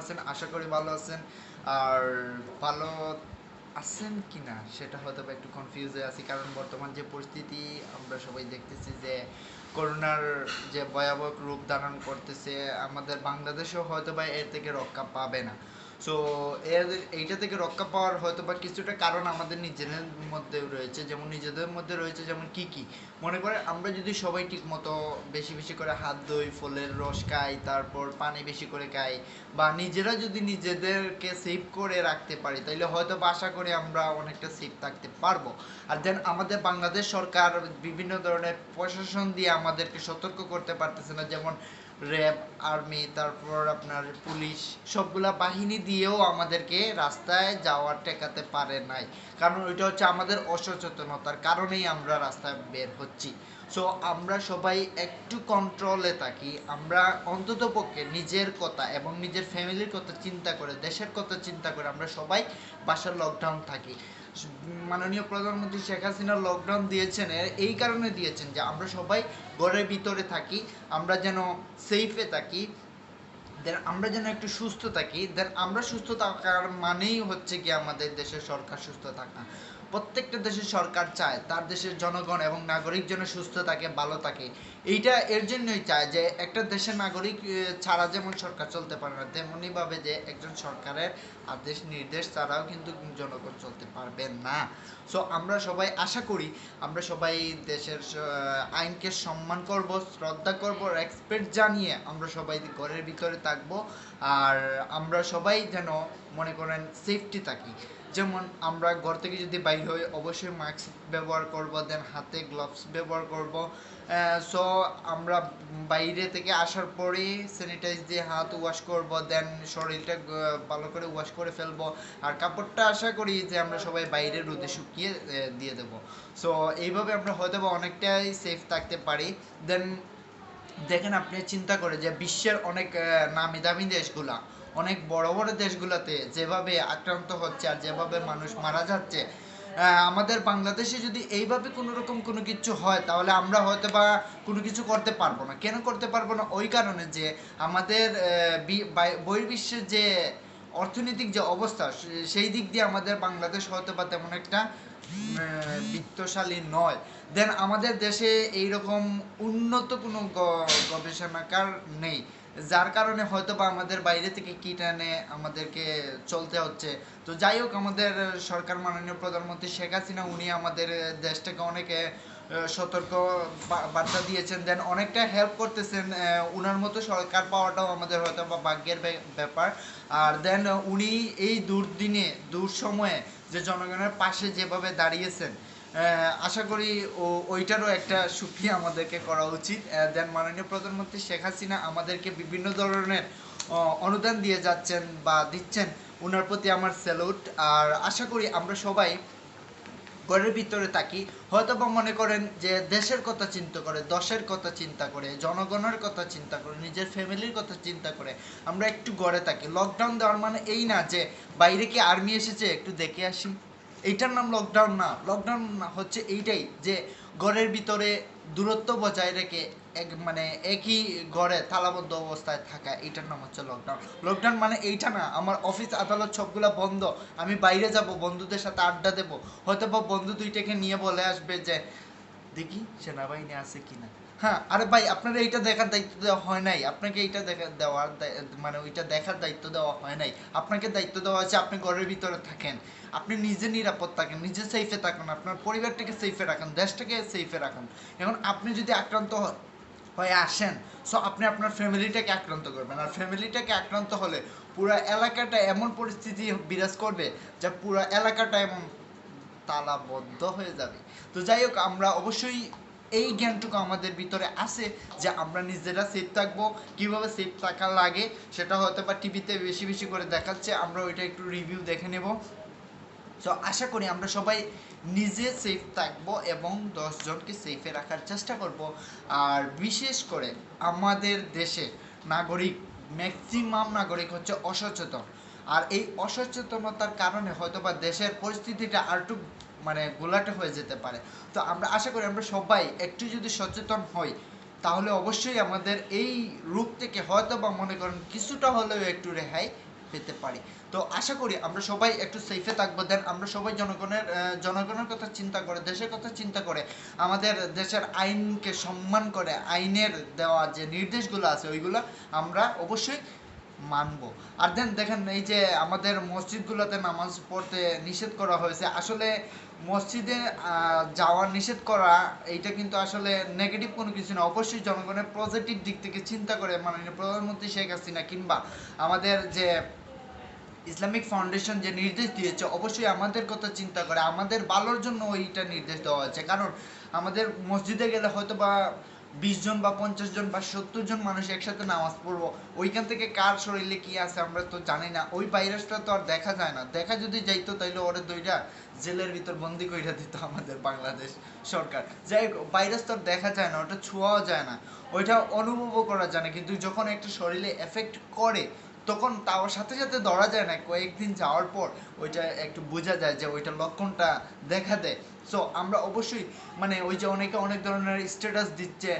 আছেন? আশা করি ভালো আছেন। আর ভালো আছেন কিনা সেটা হয়তো বা একটু কনফিউজ হয়ে আছি, কারণ বর্তমান যে পরিস্থিতি আমরা সবাই দেখতেছি যে করোনার যে ভয়াবহ রূপ ধারণ করতেছে, আমাদের বাংলাদেশেও হয়তো বা এর থেকে রক্ষা পাবে না। সো এইটা থেকে রক্ষা পাওয়ার হয়তো বা কিছুটা কারণ আমাদের নিজেদের মধ্যে রয়েছে, যেমন নিজেদের মধ্যে রয়েছে যেমন কি কি মনে করে আমরা যদি সবাই ঠিক মতো বেশি বেশি করে হাত ধুই, ফলের রস খাই, তারপর পানি বেশি করে খাই, বা নিজেরা যদি নিজেদেরকে সেভ করে রাখতে পারি, তাহলে হয়তো বা আশা করি আমরা অনেকটা সেভ থাকতে পারবো। আর দেন আমাদের বাংলাদেশ সরকার বিভিন্ন ধরনের প্রশাসন দিয়ে আমাদেরকে সতর্ক করতে পারতেছে না, যেমন র্যাব, আর্মি, তারপর আপনার পুলিশ, সবগুলা বাহিনী দিয়েও আমাদেরকে রাস্তায় যাওয়ার ঠেকাতে পারে নাই। কারণ ওইটা হচ্ছে আমাদের অসচেতনতার কারণেই আমরা রাস্তায় বের হচ্ছি। সো আমরা সবাই একটু কন্ট্রোলে থাকি, আমরা অন্তত পক্ষে নিজের কথা এবং নিজের ফ্যামিলির কথা চিন্তা করে, দেশের কথা চিন্তা করে আমরা সবাই বাসার লকডাউন থাকি। মাননীয় প্রধানমন্ত্রী শেখ হাসিনা লকডাউন দিয়েছেন এই কারণে দিয়েছেন যে আমরা সবাই ঘরের ভিতরে থাকি, আমরা যেন সেফে থাকি, দেন আমরা যেন একটু সুস্থ থাকি। দেন আমরা সুস্থ থাকার মানেই হচ্ছে কি আমাদের দেশের সরকার সুস্থ থাকা। প্রত্যেকটা দেশের সরকার চায় তার দেশের জনগণ এবং নাগরিক যেন সুস্থ থাকে, ভালো থাকে। এইটা এর জন্যই চায় যে একটা দেশের নাগরিক ছাড়া যেমন সরকার চলতে পারে না, তেমনই ভাবে যে একজন সরকারের আদেশ নির্দেশ ছাড়াও কিন্তু জনগণ চলতে পারবে না। সো আমরা সবাই আশা করি আমরা সবাই দেশের আইনকে সম্মান করব, শ্রদ্ধা করব, রেসপেক্ট জানিয়ে আমরা সবাই ঘরের ভিতরে থাকবো। আর আমরা সবাই যেন মনে করেন সেফটি থাকি। যেমন আমরা ঘর থেকে যদি বাইর হই অবশ্যই মাস্ক ব্যবহার করব, দেন হাতে গ্লাভস ব্যবহার করব। সো আমরা বাইরে থেকে আসার পরেই স্যানিটাইজ দিয়ে হাত ওয়াশ করব, দেন শরীরটা ভালো করে ওয়াশ করে ফেলবো। আর কাপড়টা আশা করি যে আমরা সবাই বাইরে রোদে শুকিয়ে দিয়ে দেবো। সো এইভাবে আমরা হয়তো বা অনেকটাই সেফ থাকতে পারি। দেন দেখেন আপনি চিন্তা করে যে বিশ্বের অনেক নামি দামি দেশগুলা, অনেক বড় বড় দেশগুলোতে যেভাবে আক্রান্ত হচ্ছে আর যেভাবে মানুষ মারা যাচ্ছে, আমাদের বাংলাদেশে যদি এইভাবে কোনো রকম কোনো কিছু হয় তাহলে আমরা হয়তো বা কোনো কিছু করতে পারবো না। কেন করতে পারবো না? ওই কারণে যে আমাদের বহির্বিশ্বের যে অর্থনৈতিক যে অবস্থা, সেই দিক দিয়ে আমাদের বাংলাদেশ হয়তো বা তেমন একটা বিত্তশালী নয়। দেন আমাদের দেশে এইরকম উন্নত কোনো গবেষণাগার নেই, যার কারণে হয়তো বা আমাদের বাইরে থেকে কিট এনে আমাদেরকে চলতে হচ্ছে। তো যাই হোক, আমাদের সরকার মাননীয় প্রধানমন্ত্রী শেখ হাসিনা উনি আমাদের দেশটাকে অনেকে সতর্ক বার্তা দিয়েছেন, দেন অনেকটা হেল্প করতেছেন। উনার মতো সরকার পাওয়াটাও আমাদের হয়তো বা ভাগ্যের ব্যাপার। আর দেন উনি এই দুর্দিনে দুঃসময়ে যে জনগণের পাশে যেভাবে দাঁড়িয়েছেন, আশা করি ওইটারও একটা সুক্রিয়া আমাদেরকে করা উচিত। দেন মাননীয় প্রধানমন্ত্রী শেখ হাসিনা আমাদেরকে বিভিন্ন ধরনের অনুদান দিয়ে যাচ্ছেন বা দিচ্ছেন, ওনার প্রতি আমার স্যালুট। আর আশা করি আমরা সবাই ঘরের ভিতরে থাকি, হয়তো বা মনে করেন যে দেশের কথা চিন্তা করে, দশের কথা চিন্তা করে, জনগণের কথা চিন্তা করে, নিজের ফ্যামিলির কথা চিন্তা করে আমরা একটু ঘরে থাকি। লকডাউন দেওয়ার মানে এই না যে বাইরে কি আর্মি এসেছে একটু দেখে আসি, এইটার নাম লকডাউন না। লকডাউন হচ্ছে এইটাই যে ঘরের ভিতরে দূরত্ব বজায় রেখে মানে একই ঘরে তালাবদ্ধ অবস্থায় থাকা, এইটার নাম হচ্ছে লকডাউন। লকডাউন মানে এইটা না আমার অফিস আদালত সবগুলা বন্ধ, আমি বাইরে যাব, বন্ধুদের সাথে আড্ডা দেবো, হয়তো বা বন্ধু দুইটাকে নিয়ে বলে আসবে যে দেখি সেনাবাহিনী আছে কিনা। হ্যাঁ, আরে ভাই আপনারা এইটা দেখার দায়িত্ব দেওয়া হয় নাই, আপনাকে এইটা দেওয়ার মানে ওইটা দেখার দায়িত্ব দেওয়া হয় নাই। আপনাকে দায়িত্ব দেওয়া হয়েছে আপনি ঘরের ভিতরে থাকেন, আপনি নিজে নিরাপদ থাকেন, নিজে সেফে থাকুন, আপনার পরিবারটাকে সেফে রাখুন, দেশটাকে সেফে রাখুন। এখন আপনি যদি আক্রান্ত হয়ে আসেন, সো আপনি আপনার ফ্যামিলিটাকে আক্রান্ত করবেন, আর ফ্যামিলিটাকে আক্রান্ত হলে পুরো এলাকাটা এমন পরিস্থিতি বিরাজ করবে যা পুরো এলাকাটা এমন তালাবদ্ধ হয়ে যাবে। তো যাই হোক, আমরা অবশ্যই এই জ্ঞানটুকু আমাদের ভিতরে আছে যে আমরা নিজেরা সেফ থাকবো। কিভাবে সেফ থাকা লাগে সেটা হয়তো বা টিভিতে বেশি বেশি করে দেখাচ্ছে, আমরা ওইটা একটু রিভিউ দেখে নেব। সো আশা করি আমরা সবাই নিজে সেফ থাকবো এবং 10 জনকে সেফে রাখার চেষ্টা করব। আর বিশেষ করে আমাদের দেশে নাগরিক, ম্যাক্সিমাম নাগরিক হচ্ছে অসচেতন। আর এই অসচেতনতার কারণে হয়তোবা দেশের পরিস্থিতিটা আরেকটু মানে গোলাটে হয়ে যেতে পারে। তো আমরা আশা করি আমরা সবাই একটু যদি সচেতন হই তাহলে অবশ্যই আমাদের এই রূপ থেকে হয়তো বা মনে করেন কিছুটা হলেও একটু রেহাই পেতে পারি। তো আশা করি আমরা সবাই একটু সেফে থাকবো, দেন আমরা সবাই জনগণের কথা চিন্তা করে, দেশের কথা চিন্তা করে, আমাদের দেশের আইনকে সম্মান করে, আইনের দেওয়া যে নির্দেশগুলো আছে ওইগুলো আমরা অবশ্যই মানবো। আর দেন দেখেন এই যে আমাদের মসজিদগুলোতে নামাজ পড়তে নিষেধ করা হয়েছে, আসলে মসজিদে যাওয়ার নিষেধ করা এইটা কিন্তু আসলে নেগেটিভ কোনো কিছু না। অবশ্যই জনগণের পজিটিভ দিক থেকে চিন্তা করে মাননীয় প্রধানমন্ত্রী শেখ হাসিনা কিংবা আমাদের যে ইসলামিক ফাউন্ডেশন যে নির্দেশ দিয়েছে অবশ্যই আমাদের কথা চিন্তা করে, আমাদের ভালোর জন্য ওইটা নির্দেশ দেওয়া হয়েছে। কারণ আমাদের মসজিদে গেলে হয়তো বা 20 জন বা 50 জন বা 70 জন মানুষ একসাথে নামাজ পড়বো, ওইখান থেকে কার শরীরে কি আছে আমরা তো জানি না। ওই ভাইরাসটা তো আর দেখা যায় না, দেখা যদি যাইতো তাইলে ওরা দুইটা জেলের ভিতর বন্দি কইরা দিত আমাদের বাংলাদেশ সরকার। যাই হোক, ভাইরাস তো আর দেখা যায় না, ওটা ছোঁয়াও যায় না, ওইটা অনুভবও করা যায় না, কিন্তু যখন একটা শরীরে এফেক্ট করে তখন তার সাথে সাথে ধরা যায় না, কয়েকদিন যাওয়ার পর ওইটা একটু বোঝা যায় যে ওইটা লক্ষণটা দেখা দেয়। সো আমরা অবশ্যই মানে ওই যে অনেকে অনেক ধরনের স্ট্যাটাস দিচ্ছে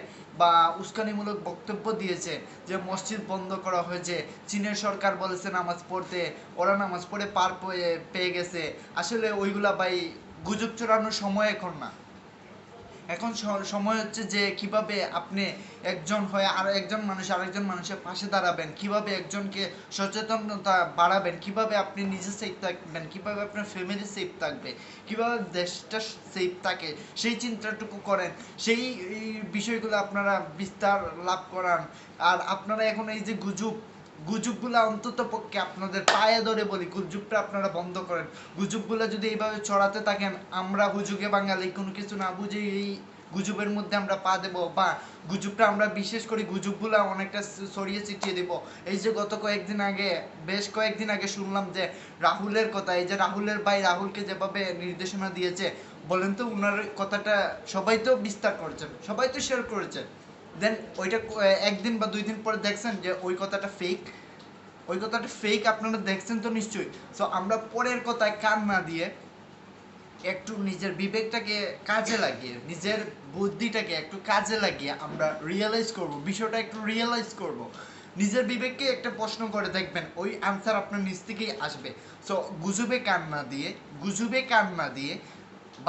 বা উস্কানিমূলক বক্তব্য দিয়েছে যে মসজিদ বন্ধ করা হয়েছে, চীনের সরকার বলেছে নামাজ পড়তে, ওরা নামাজ পড়ে পার পেয়ে গেছে। আসলে ওইগুলা ভাই গুজব ছড়ানোর সময় এখন না, এখন সময় হচ্ছে যে কিভাবে আপনি একজন হয়ে আর একজন মানুষ আরেকজন মানুষের পাশে দাঁড়াবেন, কিভাবে একজনকে সচেতনতা বাড়াবেন, কিভাবে আপনি নিজে সেফ থাকবেন, কিভাবে আপনার ফ্যামিলি সেফ থাকবে, কিভাবে দেশটা সেফ থাকে, সেই চিন্তাটুকু করেন, সেই বিষয়গুলো আপনারা বিস্তার লাভ করান। আর আপনারা এখন এই যে গুজবগুলা অন্তত পক্ষে আপনাদের পায়ে ধরে বলি, গুজবটা আপনারা বন্ধ করেন। গুজবগুলা যদি এইভাবে ছড়াতে থাকেন, আমরা হুজুগে বাঙালি কোনো কিছু না বুঝে এই গুজবের মধ্যে আমরা পা দেবো, বা গুজবটা আমরা বিশেষ করে গুজবগুলা অনেকটা ছড়িয়ে ছিটিয়ে দেবো। এই যে গত বেশ কয়েকদিন আগে শুনলাম যে রাহুলের কথা, এই যে রাহুলের ভাই রাহুলকে যেভাবে নির্দেশনা দিয়েছে, বলেন তো উনার কথাটা সবাই তো বিস্তার করেছেন, সবাই তো শেয়ার করেছেন, দেন ওইটা একদিন বা 2 দিন পরে দেখছেন যে ওই কথাটা ফেক, ওই কথাটা ফেক আপনারা দেখছেন তো নিশ্চয়ই। সো আমরা পরের কথায় কান না দিয়ে একটু নিজের বিবেকটাকে কাজে লাগিয়ে, নিজের বুদ্ধিটাকে একটু কাজে লাগিয়ে আমরা রিয়েলাইজ করব, বিষয়টা একটু রিয়েলাইজ করব, নিজের বিবেককে একটা প্রশ্ন করে দেখবেন, ওই আনসার আপনার নিজ থেকেই আসবে। সো গুজবে কান না দিয়ে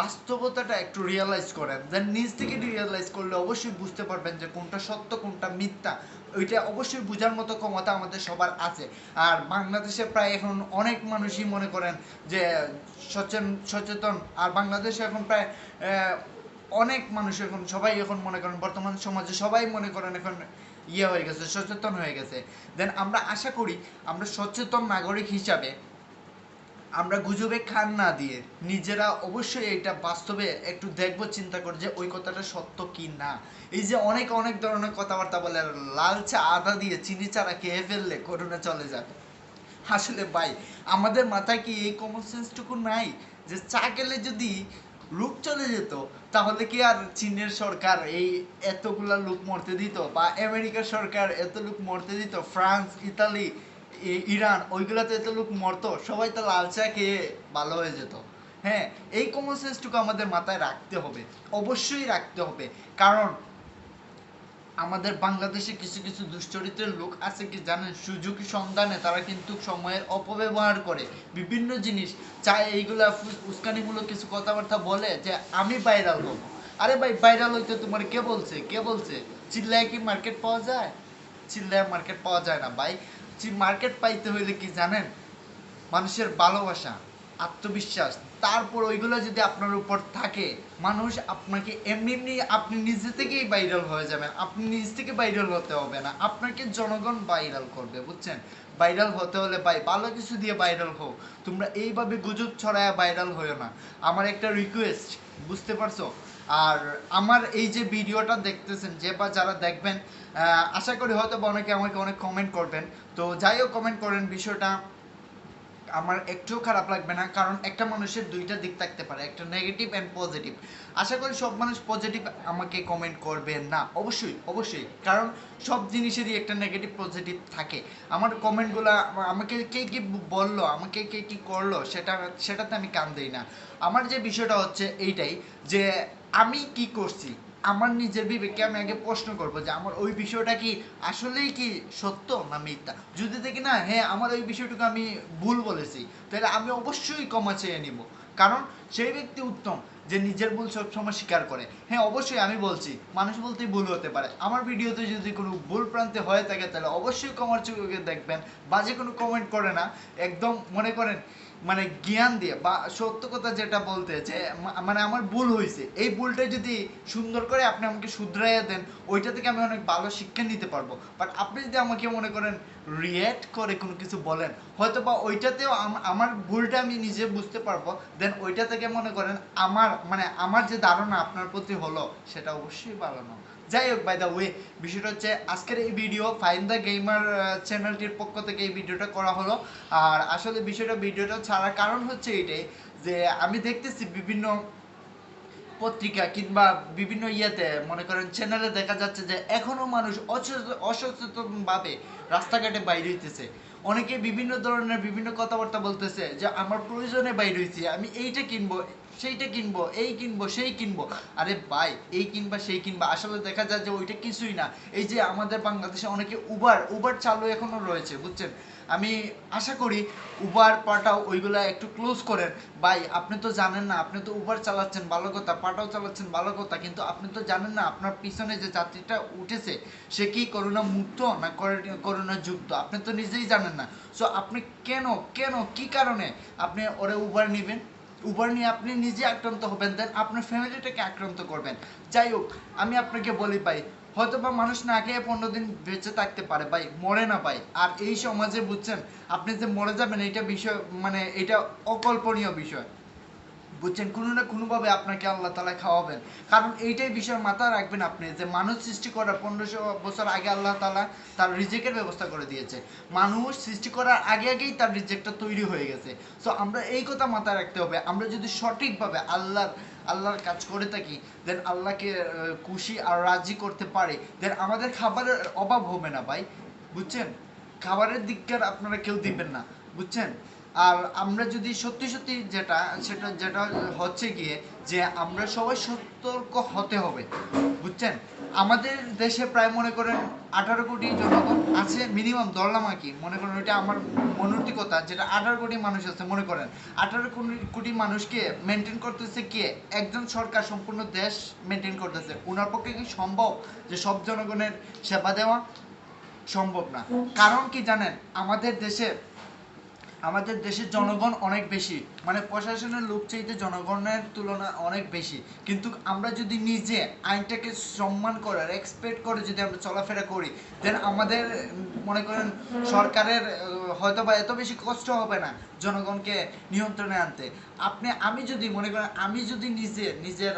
বাস্তবতাটা একটু রিয়েলাইজ করেন, দেন নিজ থেকে রিয়েলাইজ করলে অবশ্যই বুঝতে পারবেন যে কোনটা সত্য কোনটা মিথ্যা। ওইটা অবশ্যই বোঝার মতো ক্ষমতা আমাদের সবার আছে। আর বাংলাদেশে প্রায় এখন অনেক মানুষই মনে করেন যে সচেতন, আর বাংলাদেশে এখন প্রায় অনেক মানুষ এখন সবাই এখন মনে করেন বর্তমান সমাজে সবাই মনে করেন এখন হয়ে গেছে, সচেতন হয়ে গেছে। দেন আমরা আশা করি আমরা সচেতন নাগরিক হিসাবে আমরা গুজবে কান না দিয়ে নিজেরা অবশ্যই এটা বাস্তবে একটু দেখবো, চিন্তা করে যে ওই কথাটা সত্য কি না। এই যে অনেক অনেক ধরনের কথাবার্তা বলে লাল চা আদা দিয়ে চিনি চারা খেয়ে ফেললে করোনা চলে যাবে, আসলে ভাই আমাদের মাথায় কি এই কমন সেন্সটুকু নাই যে চা খেলে যদি লোক চলে যেত তাহলে কি আর চীনের সরকার এই এতগুলা লোক মরতে দিত, বা আমেরিকার সরকার এত লোক মরতে দিত, ফ্রান্স ইতালি ইরান ওইগুলাতে এত লোক মরতো, সবাই তো লাল চা খেয়ে ভালো হয়ে যেত। হ্যাঁ, এই কমন সেন্সটুকু আমাদের মাথায় রাখতে হবে, অবশ্যই রাখতে হবে। কারণ আমাদের বাংলাদেশে কিছু কিছু দুশ্চরিত্রের লোক আছে কি জানেন, সুযোগ সন্ধানে তারা কিন্তু সময়ের অপব্যবহার করে বিভিন্ন জিনিস চায়, এইগুলা উস্কানিমূলক কিছু কথাবার্তা বলে যে আমি ভাইরাল হব। আরে ভাই, ভাইরাল হইতে তোমার কে বলছে চিল্লায় কি মার্কেট পাওয়া যায়? চিল্লায় মার্কেট পাওয়া যায় না ভাই। মার্কেট পাইতে হইলে কি জানেন, মানুষের ভালোবাসা, আত্মবিশ্বাস, তারপর ওইগুলো যদি আপনার উপর থাকে, মানুষ আপনাকে এমনি এমনি আপনি নিজে থেকেই ভাইরাল হয়ে যাবেন, আপনি নিজ থেকে ভাইরাল হতে হবে না, আপনাকে জনগণ ভাইরাল করবে, বুঝছেন? ভাইরাল হতে হলে ভাই ভালো কিছু দিয়ে ভাইরাল হও, তোমরা এইভাবে গুজব ছড়ায় ভাইরাল হয়েও না। আমার একটা রিকোয়েস্ট, বুঝতে পারছো? আর আমার এই যে ভিডিওটা দেখতেছেন যে বা যারা দেখবেন, আশা করি হয়তো অনেকে আমাকে অনেক কমেন্ট করবেন। তো যাই হোক, কমেন্ট করেন, বিষয়টা আমার একটুও খারাপ লাগবে না, কারণ একটা মানুষের দুইটা দিক থাকতে পারে, একটা নেগেটিভ অ্যান্ড পজিটিভ। আশা করি সব মানুষ পজিটিভ আমাকে কমেন্ট করবেন না, অবশ্যই অবশ্যই, কারণ সব জিনিসেরই একটা নেগেটিভ পজিটিভ থাকে। আমার কমেন্টগুলো আমাকে কে কী বললো, আমাকে কে কী করলো, সেটাতে আমি কান দিই না। আমার যে বিষয়টা হচ্ছে এইটাই যে আমি কি করছি, আমার নিজের বিবেককে আমি আগে প্রশ্ন করব যে আমার ওই বিষয়টা কি আসলেই কি সত্য না মিথ্যা। যদি দেখি না হ্যাঁ আমার ওই বিষয়টুকু আমি ভুল বলেছি, তাহলে আমি অবশ্যই ক্ষমা চেয়ে নিব। কারণ সেই ব্যক্তি উত্তম যে নিজের ভুল সবসময় স্বীকার করে। হ্যাঁ অবশ্যই আমি বলছি মানুষ বলতেই ভুল হতে পারে, আমার ভিডিওতে যদি কোনো ভুল প্রান্তে হয়ে থাকে তাহলে অবশ্যই ক্ষমার চোখে দেখবেন। বাজে কোনো কমেন্ট করে না, একদম মনে করেন মানে জ্ঞান দিয়ে বা সত্য কথা যেটা বলতে যে মানে আমার ভুল হয়েছে, এই ভুলটা যদি সুন্দর করে আপনি আমাকে শুধরাইয়া দেন, ওইটা থেকে আমি অনেক ভালো শিক্ষা নিতে পারবো। বাট আপনি যদি আমাকে মনে করেন রিয়্যাক্ট করে কোনো কিছু বলেন, হয়তো বা ওইটাতেও আমার ভুলটা আমি নিজে বুঝতে পারবো, দেন ওইটা থেকে মনে করেন আমার মানে আমার যে ধারণা আপনার প্রতি হলো সেটা অবশ্যই ভালো না। যাই হোক, বাই দ্য ওয়ে, বিষয়টা হচ্ছে আজকের এই ভিডিও ফাইন দ্য গেমার চ্যানেলটির পক্ষ থেকে এই ভিডিওটা করা হলো। আর আসলে ভিডিওটা ছাড়ার কারণ হচ্ছে এটাই যে আমি দেখতেছি বিভিন্ন পত্রিকা কিংবা বিভিন্ন ইয়েতে মনে করেন চ্যানেলে দেখা যাচ্ছে যে এখনো মানুষ অসচেতনভাবে রাস্তাঘাটে বাইরে হইতেছে। অনেকে বিভিন্ন ধরনের বিভিন্ন কথাবার্তা বলতেছে যে আমার প্রয়োজনে বাইরে হইছি, আমি এইটা কিনবো সেইটা কিনবো, এই কিনবো সেই কিনবো। আরে ভাই, এই কিনবা সেই কিনবা, আসলে দেখা যায় যে ওইটা কিছুই না। এই যে আমাদের বাংলাদেশে অনেকে উবার চালু এখনো রয়েছে, বুঝছেন। আমি আশা করি উবার পাঠাও ওইগুলা একটু ক্লোজ করেন। ভাই আপনি তো জানেন না, আপনি তো উবার চালাচ্ছেন ভালো কথা, পাঠাও চালাচ্ছেন ভালো কথা, কিন্তু আপনি তো জানেন না আপনার পিছনে যে যাত্রীটা উঠেছে সে কি করোনা মুক্ত না করোনা যুক্ত, আপনি তো নিজেই জানেন না। সো আপনি কেন কেন কি কারণে আপনি ওরে উবার নেবেন? উবার নিয়ে আপনি নিজে আক্রান্ত হবেন, দেন আপনার ফ্যামিলিটাকে আক্রান্ত করবেন। যাই হোক, আমি আপনাকে বলি ভাই, হয়তো বা মানুষ না খেয়ে 15 দিন বেঁচে থাকতে পারে ভাই, মরে না ভাই। আর এই সমাজে বুঝছেন আপনি যে মরে যাবেন এটা বিষয় মানে এটা অকল্পনীয় বিষয়, বুঝছেন। কোনো না কোনোভাবে আপনাকে আল্লাহ তালা খাওয়াবেন। কারণ এইটাই বিষয় মাথায় রাখবেন আপনি যে মানুষ সৃষ্টি করার 1500 বছর আগে আল্লাহ তালা তার রিজেকের ব্যবস্থা করে দিয়েছে। মানুষ সৃষ্টি করার আগে আগেই তার রিজেকটা তৈরি হয়ে গেছে। সো আমরা এই কথা মাথায় রাখতে হবে, আমরা যদি সঠিকভাবে আল্লাহর কাজ করে থাকি, দেন আল্লাহকে খুশি আর রাজি করতে পারে, দেন আমাদের খাবারের অভাব হবে না ভাই, বুঝছেন। খাবারের দিককার আপনারা কেউ দিবেন না, বুঝছেন। আর আমরা যদি সত্যি সত্যি যেটা হচ্ছে গিয়ে যে আমরা সবাই সতর্ক হতে হবে, বুঝছেন। আমাদের দেশে প্রায় মনে করেন 18 কোটি জনগণ আছে মিনিমাম, ধরলাম আর কি, মনে করেন ওইটা আমার মনস্তিকতা, যেটা 18 কোটি মানুষ আছে মনে করেন। 18 কোটি মানুষকে মেনটেন করতেছে কে? একজন সরকার সম্পূর্ণ দেশ মেনটেন করতেছে। ওনার পক্ষে কি সম্ভব যে সব জনগণের সেবা দেওয়া? সম্ভব না। কারণ কি জানেন, আমাদের দেশের জনগণ অনেক বেশি, মানে প্রশাসনের লোক চাইতে জনগণের তুলনা অনেক বেশি। কিন্তু আমরা যদি নিজে আইনটাকে সম্মান করে রেসপেক্ট করে যদি আমরা চলাফেরা করি, দেন আমাদের মনে করেন সরকারের হয়তো বা এত বেশি কষ্ট হবে না জনগণকে নিয়ন্ত্রণে আনতে। আমি যদি মনে করেন আমি যদি নিজের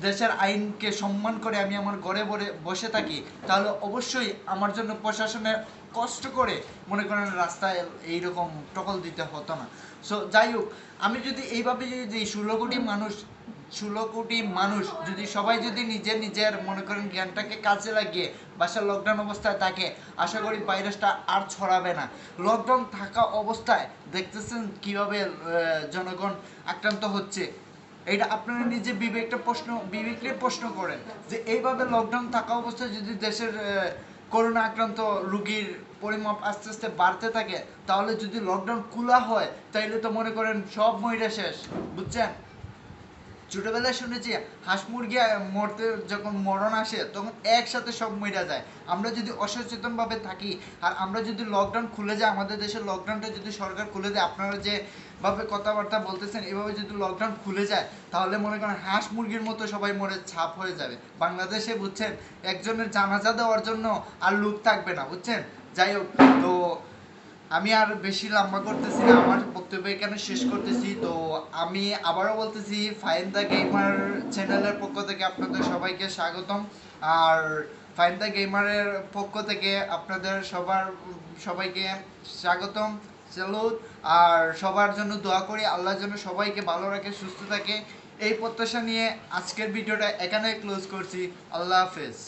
দেশের আইনকে সম্মান করে আমি আমার ঘরে বসে থাকি, তাহলে অবশ্যই আমার জন্য প্রশাসনের কষ্ট করে মনে করেন রাস্তায় এইরকম টকল দিতে হতো না। সো যাই হোক, আমি যদি এইভাবে যদি 16 কোটি মানুষ যদি সবাই যদি নিজের মনে করেন জ্ঞানটাকে কাজে লাগিয়ে বাসার লকডাউন অবস্থায় থাকে, আশা করি ভাইরাসটা আর ছড়াবে না। লকডাউন থাকা অবস্থায় দেখতেছেন কিভাবে জনগণ আক্রান্ত হচ্ছে। এটা আপনারা নিজে বিবেককে প্রশ্ন করেন যে এইভাবে লকডাউন থাকা অবস্থায় যদি দেশের করোনা আক্রান্ত রোগীর পরিমাপ আস্তে আস্তে বাড়তে থাকে, তাহলে যদি লকডাউন খোলা হয় তাইলে তো মনে করেন সব মইরা শেষ, বুঝছেন। ছোটবেলায় শুনেছি হাঁস মুরগি মরতে যখন মরণ আসে তখন একসাথে সব মইরা যায়। আমরা যদি অসচেতনভাবে থাকি আর আমরা যদি লকডাউন খুলে যায়, আমাদের দেশের লকডাউনটা যদি সরকার খুলে দেয়, আপনারা যেভাবে কথাবার্তা বলতেছেন এভাবে যদি লকডাউন খুলে যায়, তাহলে মনে করেন হাঁস মুরগির মতো সবাই মরে ছাপ হয়ে যাবে বাংলাদেশে, বুঝছেন। একজনের জানাজা দেওয়ার জন্য আর লোক থাকবে না, বুঝছেন। যাই হোক, তো আমি আর বেশি লম্বা করতেছি না, আমার বক্তব্য এখানে শেষ করতেছি। তো আমি আবারও বলতেছি ফাইন দ্য গেমার চ্যানেলের পক্ষ থেকে আপনাদের সবাইকে স্বাগতম। আর ফাইন দ্য গেমারের পক্ষ থেকে আপনাদের সবাইকে স্বাগতম, স্যালুট। আর সবার জন্য দোয়া করি আল্লাহর জন্য সবাইকে ভালো রাখে, সুস্থ থাকে, এই প্রত্যাশা নিয়ে আজকের ভিডিওটা এখানে ক্লোজ করছি। আল্লাহ হাফেজ।